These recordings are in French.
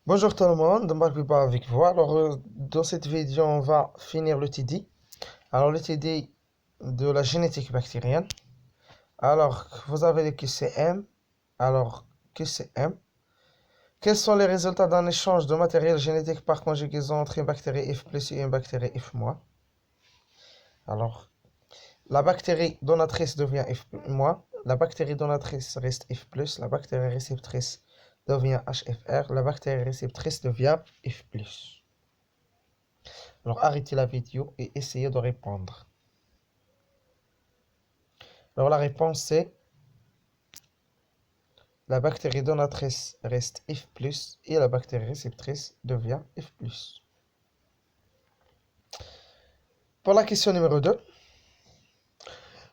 Bonjour tout le monde, Marc Biba avec vous. Dans cette vidéo, on va finir le TD. Le TD de la génétique bactérienne. Vous avez le QCM. QCM. Quels sont les résultats d'un échange de matériel génétique par conjugaison entre une bactérie F+ et une bactérie F-? Alors, la bactérie donatrice devient F-, la bactérie donatrice reste F+, la bactérie réceptrice devient HFR, la bactérie réceptrice devient F+. Alors arrêtez la vidéo et essayez de répondre. Alors la réponse c'est la bactérie donatrice reste F+, et la bactérie réceptrice devient F+. Pour la question numéro 2,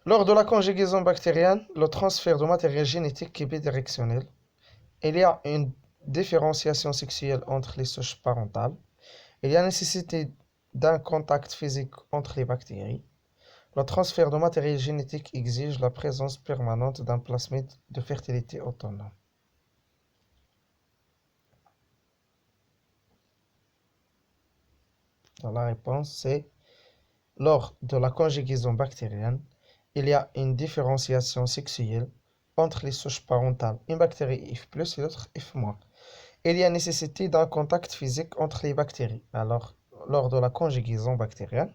lors de la conjugaison bactérienne, le transfert de matériel génétique est bidirectionnel. Il y a une différenciation sexuelle entre les souches parentales. Il y a nécessité d'un contact physique entre les bactéries. Le transfert de matériel génétique exige la présence permanente d'un plasmide de fertilité autonome. Alors, la réponse c'est lors de la conjugaison bactérienne, il y a une différenciation sexuelle entre les souches parentales, une bactérie F+ et l'autre F-. Il y a nécessité d'un contact physique entre les bactéries. Alors, lors de la conjugaison bactérienne,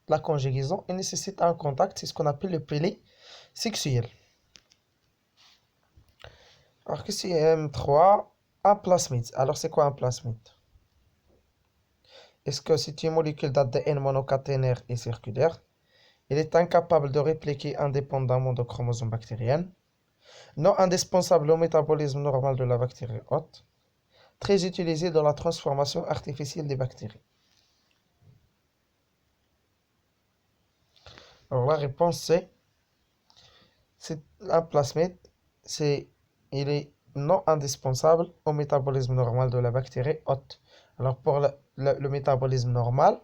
la conjugaison nécessite un contact, c'est ce qu'on appelle le pili sexuel. Alors, question M3, un plasmide. Alors, c'est quoi un plasmide? Est-ce que c'est une molécule d'ADN monocaténaire et circulaire? Il est incapable de répliquer indépendamment de chromosomes bactériens. Non indispensable au métabolisme normal de la bactérie hôte. Très utilisé dans la transformation artificielle des bactéries. Alors la réponse c'est un plasmide, il est non indispensable au métabolisme normal de la bactérie hôte. Alors pour le métabolisme normal,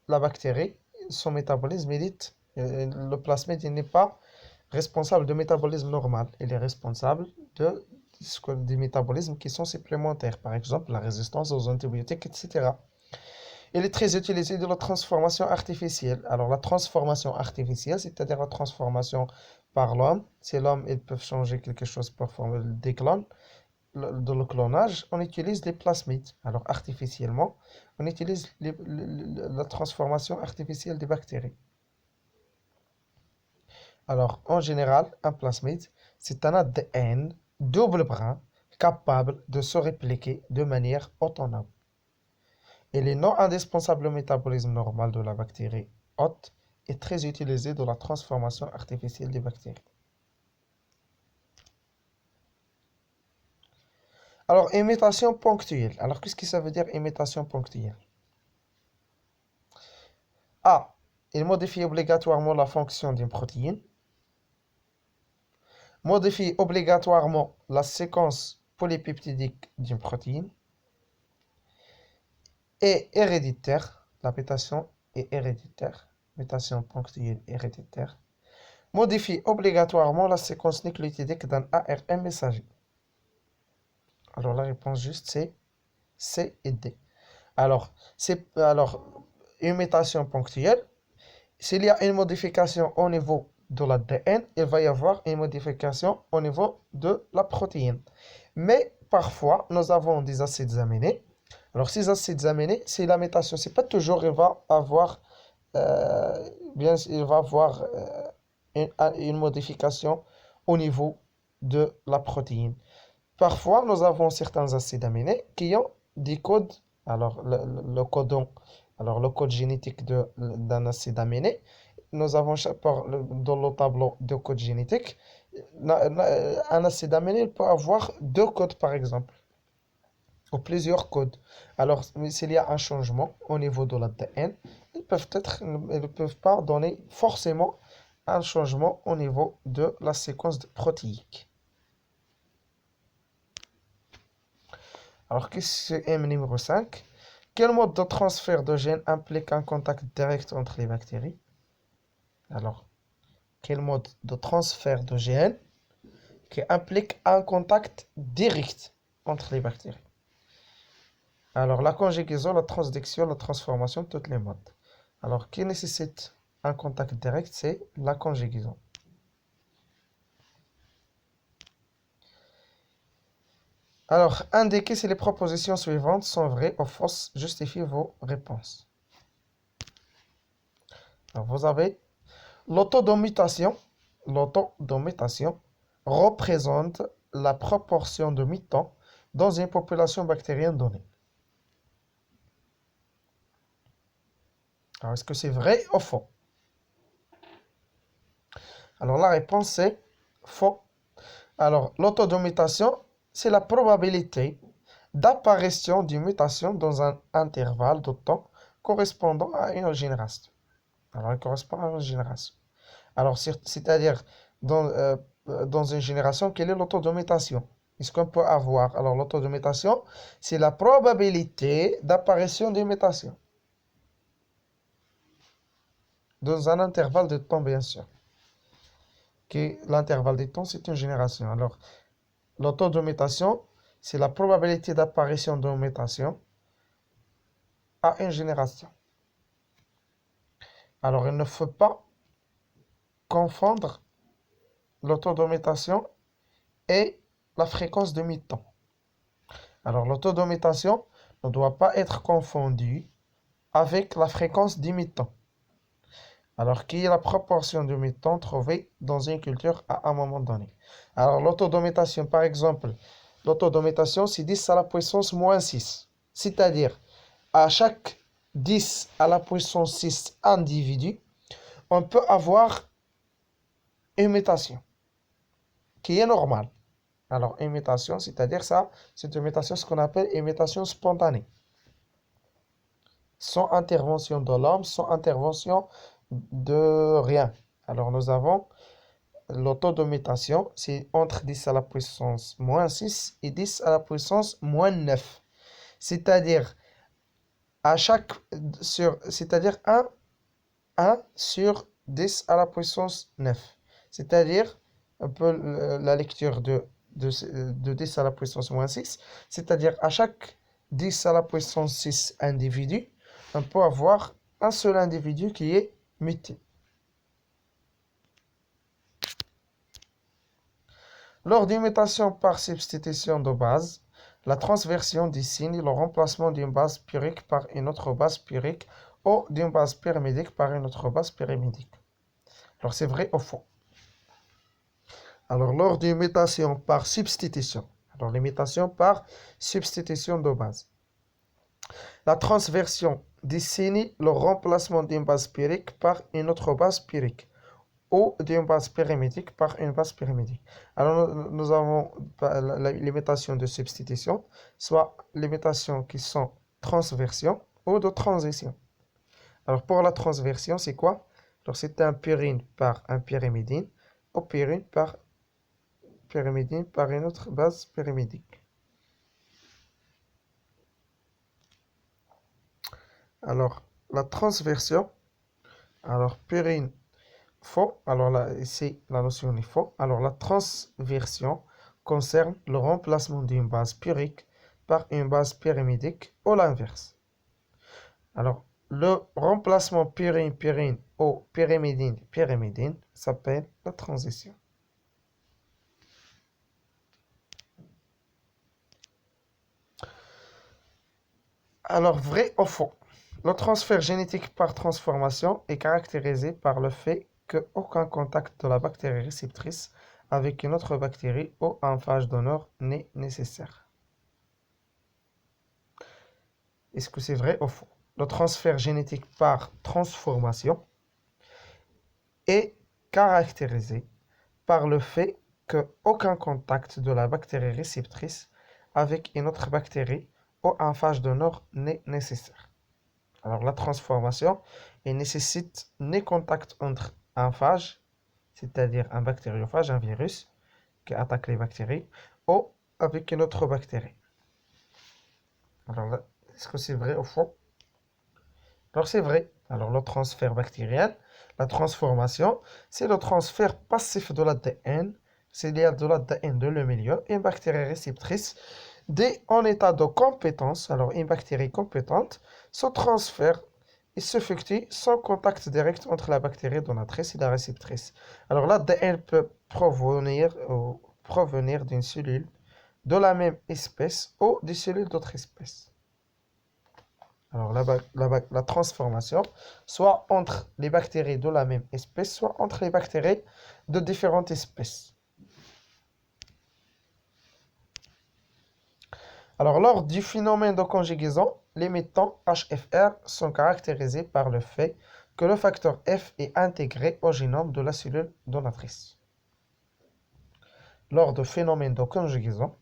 la bactérie, son métabolisme, le plasmide, il n'est pas responsable de métabolisme normal. Il est responsable des métabolismes qui sont supplémentaires, par exemple la résistance aux antibiotiques, etc. Il est très utilisé dans la transformation artificielle. Alors la transformation artificielle, c'est-à-dire la transformation par l'homme. Si l'homme, ils peuvent changer quelque chose pour former des clones, dans le clonage, on utilise des plasmides. Alors artificiellement, on utilise la transformation artificielle des bactéries. Alors en général, un plasmide, c'est un ADN double brin capable de se répliquer de manière autonome. Il est non indispensable au métabolisme normal de la bactérie hôte et très utilisé dans la transformation artificielle des bactéries. Alors, imitation ponctuelle. Alors, qu'est-ce que ça veut dire imitation ponctuelle? A. Il modifie obligatoirement la fonction d'une protéine. Modifie obligatoirement la séquence polypeptidique d'une protéine. Et héréditaire. La mutation est héréditaire. Mutation ponctuelle héréditaire. Modifie obligatoirement la séquence nucléotidique d'un ARN messager. Alors la réponse juste c'est C et D. Alors, une mutation ponctuelle, s'il y a une modification au niveau de l'ADN, il va y avoir une modification au niveau de la protéine. Mais parfois, nous avons des acides aminés. Alors, ces acides aminés, c'est la mutation. C'est pas toujours il va avoir, il va avoir une modification au niveau de la protéine. Parfois, nous avons certains acides aminés qui ont des codes. Alors, le codon, alors le code génétique d'un acide aminé, nous avons dans le tableau de code génétique, un acide aminé peut avoir deux codes par exemple, ou plusieurs codes. Alors, s'il y a un changement au niveau de l'ADN, ils ne peuvent pas donner forcément un changement au niveau de la séquence protéique. Alors, QCM numéro 5. Quel mode de transfert de gènes implique un contact direct entre les bactéries? Alors, quel mode de transfert de gènes qui implique un contact direct entre les bactéries. Alors, la conjugaison, la transduction, la transformation, toutes les modes. Alors, qui nécessite un contact direct, c'est la conjugaison. Alors, indiquez si les propositions suivantes sont vraies ou fausses. Justifiez vos réponses. Alors, vous avez l'autodomutation. L'autodomutation représente la proportion de mitons dans une population bactérienne donnée. Alors, est-ce que c'est vrai ou faux? Alors, la réponse est faux. Alors, l'autodomutation, c'est la probabilité d'apparition d'une mutation dans un intervalle de temps correspondant à une génération. Alors, elle correspond à une génération. Alors, c'est-à-dire, dans une génération, quelle est l'autodomutation? Est-ce qu'on peut avoir? Alors, l'autodomutation, c'est la probabilité d'apparition d'une mutation. Dans un intervalle de temps, bien sûr. L'intervalle de temps, c'est une génération. Alors, l'autodomutation, c'est la probabilité d'apparition d'une mutation à une génération. Alors, il ne faut pas confondre l'autodomutation et la fréquence de mi-temps. Alors, l'autodomutation ne doit pas être confondue avec la fréquence du mi-temps. Alors, qui est la proportion de mi-temps trouvée dans une culture à un moment donné. Alors, l'autodomutation, par exemple, l'autodomutation, c'est 10 à la puissance moins 6. C'est-à-dire, à chaque 10 à la puissance 6 individus, on peut avoir une mutation qui est normale. Alors, une mutation, c'est-à-dire ça, c'est une mutation, ce qu'on appelle une mutation spontanée. Sans intervention de l'homme, sans intervention de rien. Alors, nous avons le taux de mutation, c'est entre 10 à la puissance moins 6 et 10 à la puissance moins 9. C'est-à-dire, c'est-à-dire 1 sur 10 à la puissance 9. C'est-à-dire, un peu la lecture de 10 à la puissance moins 6, c'est-à-dire à chaque 10 à la puissance 6 individus, on peut avoir un seul individu qui est muté. Lors d'une mutation par substitution de base, la transversion désigne le remplacement d'une base pyrrique par une autre base pyrrique ou d'une base pyrimidique par une autre base pyrimidique. Alors c'est vrai ou faux? Alors lors d'une mutation par substitution, alors les mutations par substitution de base, la transversion désigne le remplacement d'une base pyrrique par une autre base pyrrique ou d'une base pyrimidique par une base pyrimidique. Alors nous avons les mutations de substitution, soit les mutations qui sont transversion ou de transition. Alors pour la transversion, c'est quoi? Alors c'est un pyrine par un pyrimidine ou pyrine par pyrimidine par une autre base pyrimidique. Alors la transversion, alors pyrine faux, alors là, ici la notion est faux. Alors la transversion concerne le remplacement d'une base pyrrique par une base pyrimidique ou l'inverse. Alors le remplacement pyrine-pyrine ou pyrimidine-pyrimidine s'appelle la transition. Alors vrai ou faux? Le transfert génétique par transformation est caractérisé par le fait qu'aucun contact de la bactérie réceptrice avec une autre bactérie ou un phage donneur n'est nécessaire. Est-ce que c'est vrai ou faux? Le transfert génétique par transformation est caractérisé par le fait qu'aucun contact de la bactérie réceptrice avec une autre bactérie ou un phage donneur n'est nécessaire. Alors la transformation, elle nécessite ni contact entre un phage, c'est-à-dire un bactériophage, un virus qui attaque les bactéries, ou avec une autre bactérie. Alors là, est-ce que c'est vrai ou faux? Alors c'est vrai. Alors le transfert bactérien, la transformation, c'est le transfert passif de l'ADN. C'est-à-dire de l'ADN de le milieu et une bactérie réceptrice en état de compétence, alors une bactérie compétente, se transfère et s'effectue sans contact direct entre la bactérie donatrice et la réceptrice. Alors l'ADN peut provenir d'une cellule de la même espèce ou des cellules d'autres espèces. Alors la transformation, soit entre les bactéries de la même espèce, soit entre les bactéries de différentes espèces. Alors lors du phénomène de conjugaison, les métaux HFR sont caractérisés par le fait que le facteur F est intégré au génome de la cellule donatrice. Lors du phénomène de conjugaison,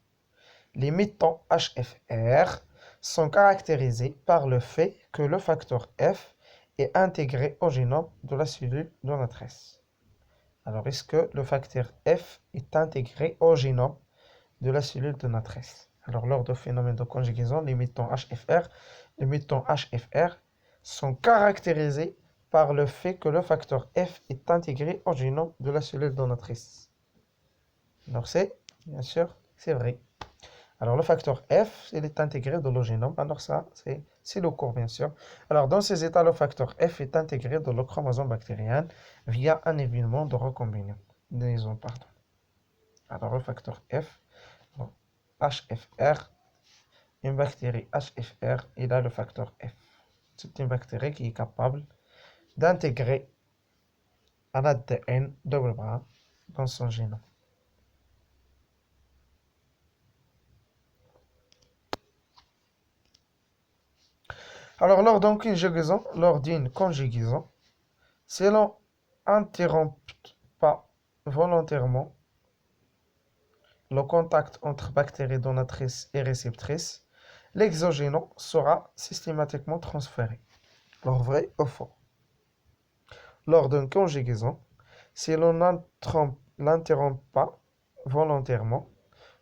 les métaux HFR sont caractérisés par le fait que le facteur F est intégré au génome de la cellule donatrice. Alors, est-ce que le facteur F est intégré au génome de la cellule donatrice? Alors, lors du phénomène de conjugaison, les métaux HFR sont caractérisés par le fait que le facteur F est intégré au génome de la cellule donatrice. Alors, bien sûr, c'est vrai. Alors, le facteur F, il est intégré dans le génome. Alors, ça, c'est le cours, bien sûr. Alors, dans ces états, le facteur F est intégré dans le chromosome bactérien via un événement de recombinaison. Alors, le facteur F, HFR, une bactérie HFR, il a le facteur F. C'est une bactérie qui est capable d'intégrer un ADN double bras dans son génome. Alors, lors d'une conjugaison, si l'on n'interrompt pas volontairement le contact entre bactéries donatrices et réceptrices, l'exogénome sera systématiquement transféré. Alors, vrai ou faux? Lors d'une conjugaison, si l'on n'interrompt pas volontairement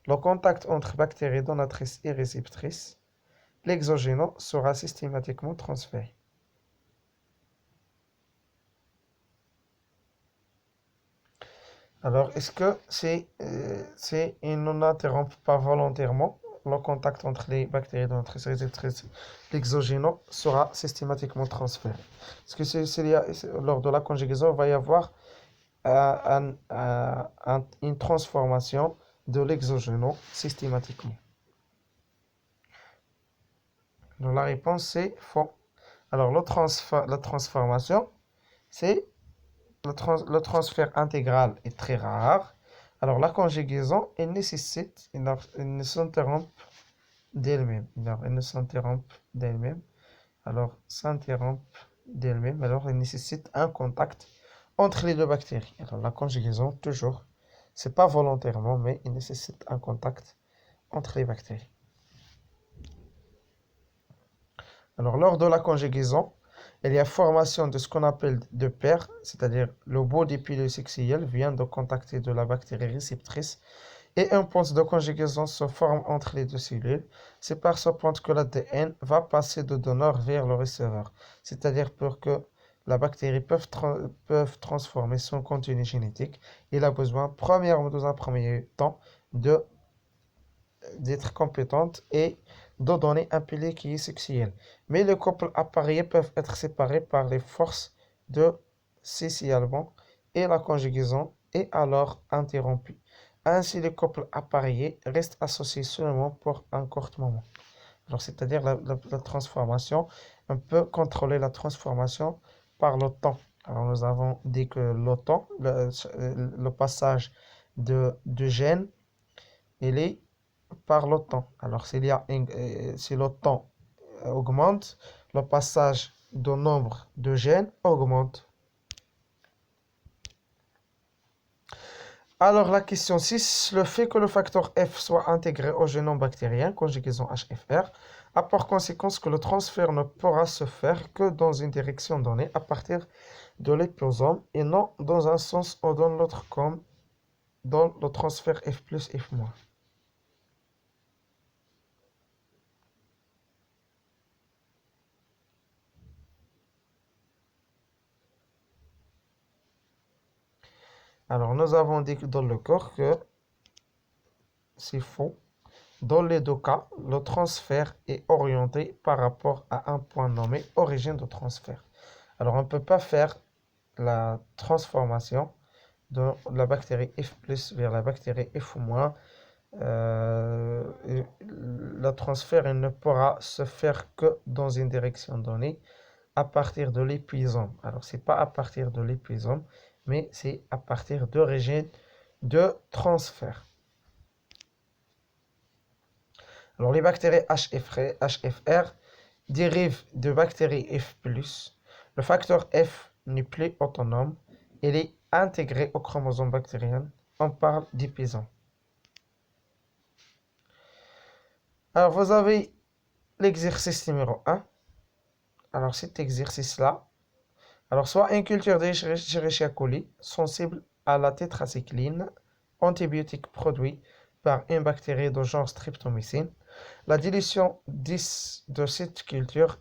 le contact entre bactéries donatrices et réceptrices, l'exogénome sera systématiquement transféré. Alors, est-ce que c'est on n'interrompt pas volontairement le contact entre les bactéries donatrices et réceptrices, l'exogénome sera systématiquement transféré? Est-ce que lors de la conjugaison, il va y avoir une transformation de l'exogénome systématiquement? Donc, la réponse c'est faux. Alors, la transformation, c'est le transfert intégral est très rare. Alors, la conjugaison, elle ne s'interrompt d'elle-même. Elle ne s'interrompt d'elle-même. Alors, s'interrompt d'elle-même. Alors, elle nécessite un contact entre les deux bactéries. Alors, la conjugaison, toujours, c'est pas volontairement, mais il nécessite un contact entre les bactéries. Alors, lors de la conjugaison, il y a formation de ce qu'on appelle de paires, c'est-à-dire le bout des pilules sexuelles vient de contacter de la bactérie réceptrice et un pont de conjugaison se forme entre les deux cellules. C'est par ce pont que l'ADN va passer de donneur vers le receveur, c'est-à-dire pour que la bactérie peut transformer son contenu génétique, il a besoin, dans un premier temps, d'être compétente et de donner un pilier qui est sexuel. Mais les couples appareillés peuvent être séparés par les forces de scission et la conjugaison est alors interrompue. Ainsi, les couples appareillés restent associés seulement pour un court moment. Alors, c'est-à-dire la transformation, on peut contrôler la transformation par le temps. Alors, nous avons dit que le temps, le passage de gènes, il est par le temps. Alors, si le temps augmente, le passage de nombre de gènes augmente. Alors, la question 6, le fait que le facteur F soit intégré au génome bactérien, conjugaison HFR, a pour conséquence que le transfert ne pourra se faire que dans une direction donnée à partir de l'épisome et non dans un sens ou dans l'autre comme dans le transfert F plus F moins. Alors, nous avons dit dans le corps que c'est faux. Dans les deux cas, le transfert est orienté par rapport à un point nommé origine de transfert. Alors, on ne peut pas faire la transformation de la bactérie F+ vers la bactérie F-. Le transfert il ne pourra se faire que dans une direction donnée à partir de l'épisome. Alors, c'est pas à partir de l'épisome, mais c'est à partir d'origine de transfert. Alors, les bactéries HFR dérivent de bactéries F+. Le facteur F n'est plus autonome, il est intégré au chromosome bactérien. On parle d'épisome. Alors, vous avez l'exercice numéro 1. Alors, cet exercice-là, alors soit une culture d'Escherichia coli sensible à la tétracycline, antibiotique produit par une bactérie de genre Streptomycine. La dilution 10 de cette culture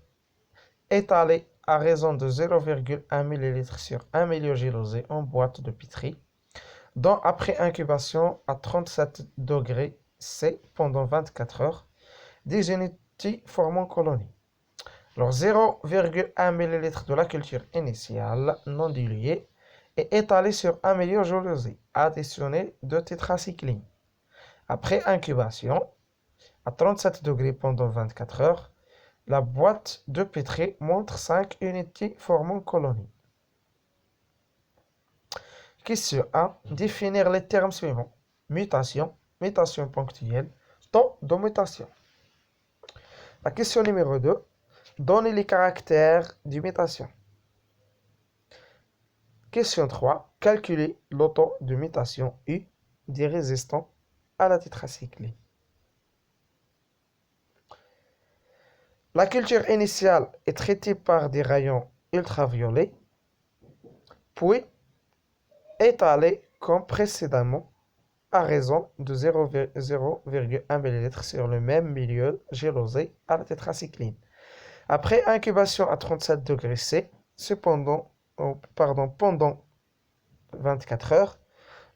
étalée à raison de 0,1 ml sur 1 milliogélosé en boîte de Petri, dont après incubation à 37 degrés C pendant 24 heures, des unités formant colonie. Alors 0,1 ml de la culture initiale non diluée est étalée sur 1 milliogélosé additionné de tétracycline. Après incubation, à 37 degrés pendant 24 heures, la boîte de Petri montre 5 unités formant colonie. Question 1. Définir les termes suivants. Mutation, mutation ponctuelle, temps de mutation. La question numéro 2. Donner les caractères de mutation. Question 3. Calculer le taux de mutation U des résistants à la tétracycline. La culture initiale est traitée par des rayons ultraviolets, puis étalée comme précédemment à raison de 0,1 ml sur le même milieu gélosé à la tétracycline. Après incubation à 37 degrés C, pendant 24 heures,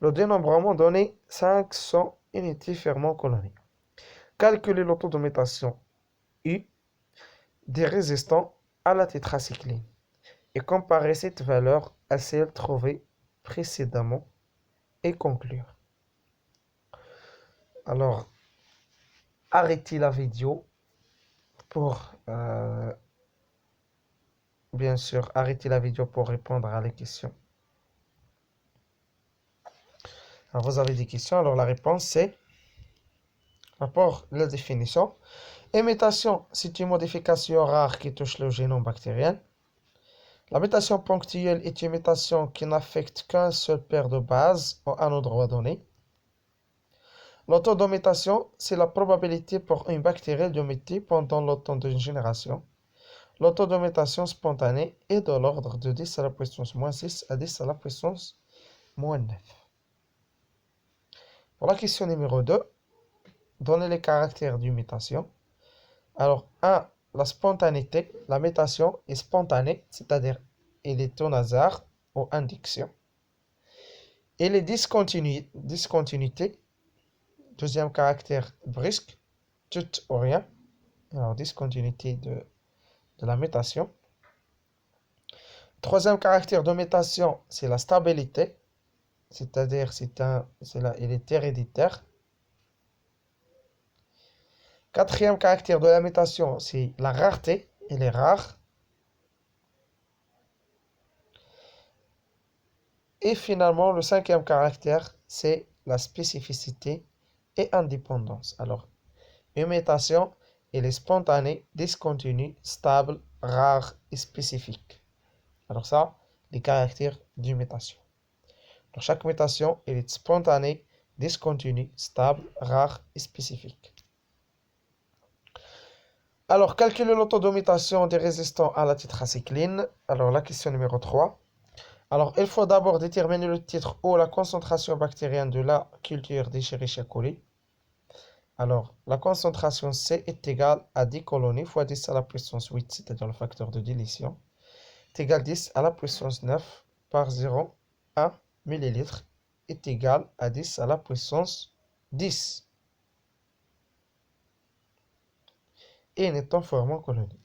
le dénombrement donnait 500 unités ferment colonie. Calculer le taux de mutation U des résistants à la tétracycline et comparer cette valeur à celle trouvée précédemment et conclure. Alors, arrêtez la vidéo pour bien sûr arrêtez la vidéo pour répondre à les questions. Alors, vous avez des questions. Alors, la réponse c'est rapport la définition. Une mutation, c'est une modification rare qui touche le génome bactérien. La mutation ponctuelle est une mutation qui n'affecte qu'un seul paire de bases à un endroit donné. Le taux de mutation, c'est la probabilité pour une bactérie de muter pendant le temps d'une génération. Le taux de mutation spontanée est de l'ordre de 10 à la puissance moins 6 à 10 à la puissance moins 9. Pour la question numéro 2, donner les caractères d'une mutation. Alors, 1. La spontanéité. La mutation est spontanée, c'est-à-dire elle est au hasard ou induction. Et les discontinuités. Deuxième caractère brusque, tout ou rien. Alors, discontinuité de la mutation. Troisième caractère de mutation, c'est la stabilité, c'est-à-dire il est héréditaire. Quatrième caractère de la mutation, c'est la rareté, elle est rare. Et finalement, le cinquième caractère, c'est la spécificité et indépendance. Alors, une mutation, elle est spontanée, discontinue, stable, rare et spécifique. Alors ça, les caractères d'une mutation. Alors, chaque mutation, elle est spontanée, discontinue, stable, rare et spécifique. Alors, calculer le taux de mutation des résistants à la tétracycline. Alors, la question numéro 3. Alors, il faut d'abord déterminer le titre ou la concentration bactérienne de la culture d'Escherichia coli. Alors, la concentration C est égale à 10 colonies fois 10 à la puissance 8, c'est-à-dire le facteur de dilution, est égal à 10 à la puissance 9 par 0,1 ml est égal à 10 à la puissance 10. et n'étant formant colonie.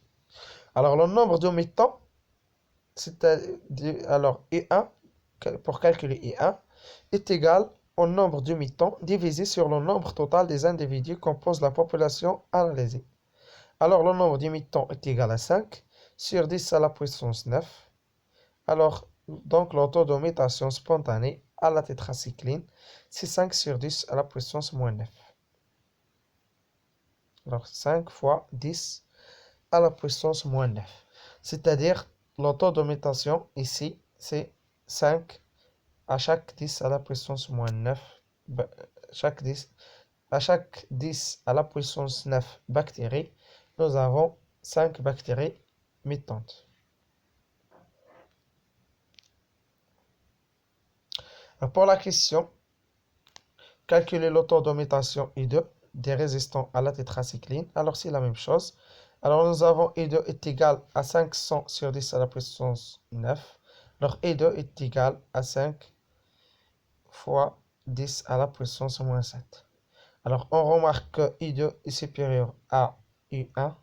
Alors, le nombre de mi-temps, alors I1, pour calculer I1, est égal au nombre de mi-temps divisé sur le nombre total des individus qui composent la population analysée. Alors, le nombre de mi-temps est égal à 5 sur 10 à la puissance 9. Alors, donc, le taux de mutation spontanée à la tétracycline, c'est 5 sur 10 à la puissance moins 9. Alors, 5 fois 10 à la puissance moins 9. C'est-à-dire, le taux de mutation ici, c'est 5 à chaque 10 à la puissance moins 9. À chaque 10 à la puissance 9 bactéries, nous avons 5 bactéries mutantes. Pour la question, calculer le taux de mutation I2 des résistants à la tétracycline. Alors, c'est la même chose. Alors, nous avons I2 est égal à 500 sur 10 à la puissance 9. Alors, I2 est égal à 5 fois 10 à la puissance moins 7. Alors, on remarque que I2 est supérieur à I1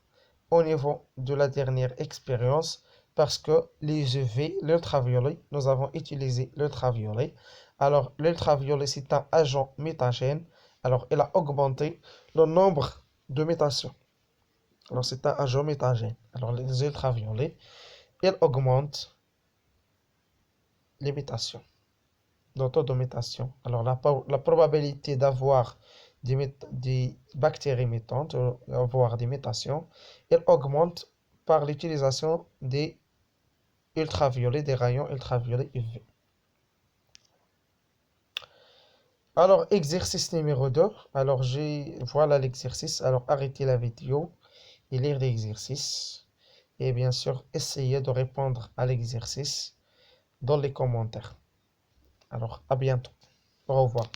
au niveau de la dernière expérience parce que les UV, l'ultraviolet, nous avons utilisé l'ultraviolet. Alors, l'ultraviolet, c'est un agent mutagène. Alors, il a augmenté le nombre de mutations. Alors, c'est un agent mutagène. Alors, les ultraviolets, ils augmentent les mutations, le taux de mutation. Alors, la probabilité d'avoir des bactéries mutantes, avoir des mutations, elle augmente par l'utilisation des ultraviolets, des rayons ultraviolets UV. Alors, exercice numéro 2. Alors, voilà l'exercice. Alors, arrêtez la vidéo et lire l'exercice. Et bien sûr, essayez de répondre à l'exercice dans les commentaires. Alors, à bientôt. Au revoir.